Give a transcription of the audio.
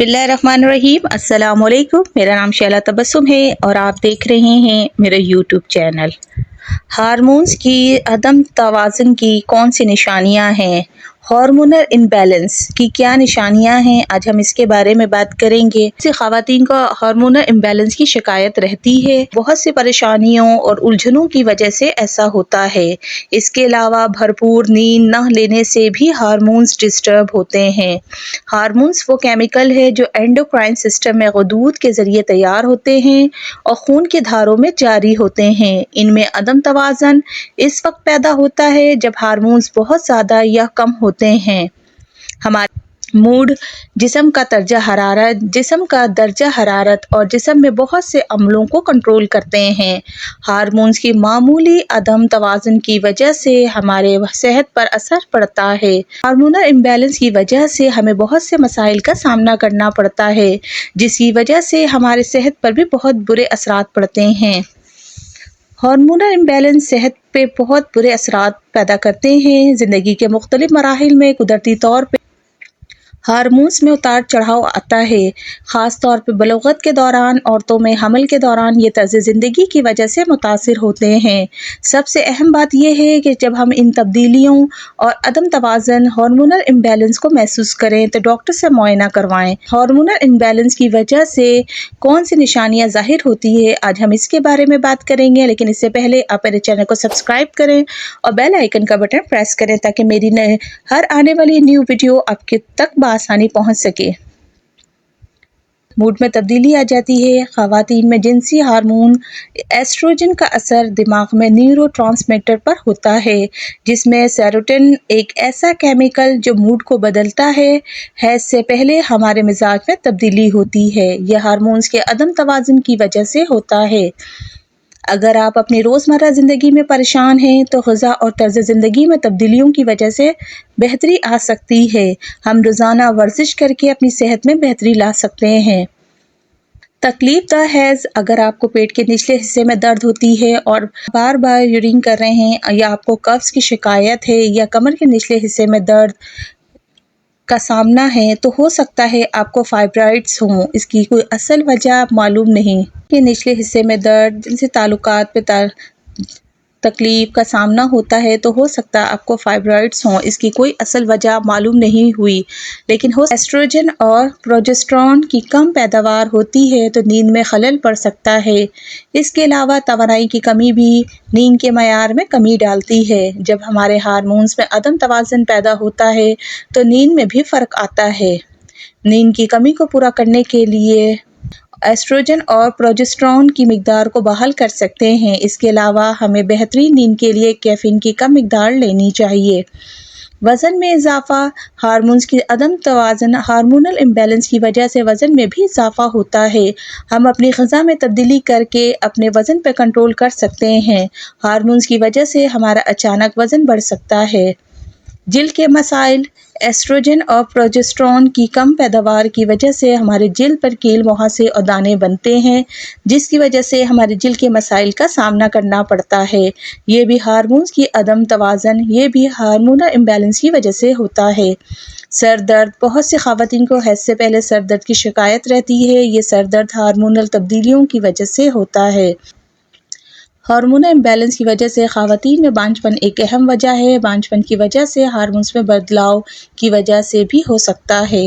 बिस्मिल्लाहिर्रहमानिर्रहीम। अस्सलाम वालेकुम। मेरा नाम शैला तबस्सुम है और आप देख रहे हैं मेरा यूट्यूब चैनल। हार्मोन्स की अदम तवाज़ुन की कौन सी निशानियां हैं, हार्मोनल इम्बैलेंस की क्या निशानियां हैं, आज हम इसके बारे में बात करेंगे। से ख़वातीन को हार्मोनल इम्बैलेंस की शिकायत रहती है। बहुत सी परेशानियों और उलझनों की वजह से ऐसा होता है। इसके अलावा भरपूर नींद न लेने से भी हार्मोन्स डिस्टर्ब होते हैं। हार्मोन्स वो केमिकल है जो एंडोक्राइन सिस्टम में गुदूद के ज़रिए तैयार होते हैं और खून की धारों में जारी होते हैं। इनमें अदम तवाज़ुन इस वक्त पैदा होता है जब हार्मोन्स बहुत ज़्यादा या कम होते हैं। हमारे मूड, जिस्म का दर्जा हरारत और जिस्म में बहुत से अम्लों को कंट्रोल करते हैं। हार्मोन्स की मामूली अदम तवाज़ुन की वजह से हमारे सेहत पर असर पड़ता है। हार्मोनल इम्बैलेंस की वजह से हमें बहुत से मसाइल का सामना करना पड़ता है, जिसकी वजह से हमारे सेहत पर भी बहुत बुरे असरात पड़ते हैं। हार्मोनल इम्बैलेंस सेहत पे बहुत बुरे असरात पैदा करते हैं। ज़िंदगी के मुख्तलिफ मराहिल में कुदरती तौर पे हार्मोन्स में उतार चढ़ाव आता है। ख़ास तौर पे बलूगत के दौरान, औरतों में हमल के दौरान ये तर्ज़ ज़िंदगी की वजह से मुतासिर होते हैं। सबसे अहम बात यह है कि जब हम इन तब्दीलियों और अदम तवाज़ुन हार्मोनल इम्बैलेंस को महसूस करें तो डॉक्टर से मुआयना करवाएं। हार्मोनल इम्बैलेंस की वजह से कौन सी निशानियाँ ज़ाहिर होती है, आज हम इसके बारे में बात करेंगे। लेकिन इससे पहले आप मेरे चैनल को सब्सक्राइब करें और बेल आइकन का बटन प्रेस करें ताकि मेरी हर आने वाली न्यू वीडियो आपके तक आसानी पहुंच सके। मूड में तब्दीली आ जाती है। ख़वातीन में जिनसी हार्मोन एस्ट्रोजन का असर दिमाग में न्यूरोट्रांसमीटर पर होता है, जिसमें सेरोटोनिन एक ऐसा केमिकल जो मूड को बदलता है। हैज़ से पहले हमारे मिजाज में तब्दीली होती है। यह हार्मोन्स के अदम तवाज़ुन की वजह से होता है। अगर आप अपनी रोज़मर्रा ज़िंदगी में परेशान हैं तो ग़िज़ा और तर्ज़ ज़िंदगी में तब्दीलियों की वजह से बेहतरी आ सकती है। हम रोज़ाना वर्जिश करके अपनी सेहत में बेहतरी ला सकते हैं। तकलीफ दा हैज़, अगर आपको पेट के निचले हिस्से में दर्द होती है और बार बार यूरिन कर रहे हैं, या आपको कब्ज़ की शिकायत है, या कमर के निचले हिस्से में दर्द का सामना है, तो हो सकता है आपको फाइब्रॉइड्स हों। इसकी कोई असल वजह मालूम नहीं। के निचले हिस्से में दर्द, जिनसे ताल्लुकात पे तकलीफ का सामना होता है, तो हो सकता है आपको फाइब्रॉइड्स हों। इसकी कोई असल वजह मालूम नहीं हुई, लेकिन हो एस्ट्रोजन और प्रोजेस्टेरोन की कम पैदावार होती है तो नींद में खलल पड़ सकता है। इसके अलावा तवानाई की कमी भी नींद के मयार में कमी डालती है। जब हमारे हार्मोन्स में अदम तवाज़ुन पैदा होता है तो नींद में भी फ़र्क आता है। नींद की कमी को पूरा करने के लिए एस्ट्रोजन और प्रोजेस्टेरोन की मिकदार को बहाल कर सकते हैं। इसके अलावा हमें बेहतरीन नींद के लिए कैफीन की कम मिकदार लेनी चाहिए। वज़न में इजाफा, हार्मोन्स की अदम तवाज़ुन हार्मोनल इम्बैलेंस की वजह से वज़न में भी इजाफा होता है। हम अपनी ग़िज़ा में तब्दीली करके अपने वज़न पर कंट्रोल कर सकते हैं। हार्मोन्स की वजह से हमारा अचानक वज़न बढ़ सकता है। जिल्द के मसाइल, एस्ट्रोजन और प्रोजेस्टेरोन की कम पैदावार की वजह से हमारे जिल्द पर कील, मुहासे और दाने बनते हैं, जिसकी वजह से हमारे जिल्द के मसाइल का सामना करना पड़ता है। ये भी हार्मोन्स की अदम तवाज़ुन, ये भी हार्मोनल इम्बैलेंस की वजह से होता है। सर दर्द, बहुत सी ख़वातीन को हैज़ से पहले सर दर्द की शिकायत रहती है। ये सर दर्द हार्मोनल तब्दीलियों की वजह से होता है। हार्मोनल इम्बैलेंस की वजह से ख़वातीन में बांझपन एक अहम वजह है। बांझपन की वजह से हार्मोन्स में बदलाव की वजह से भी हो सकता है।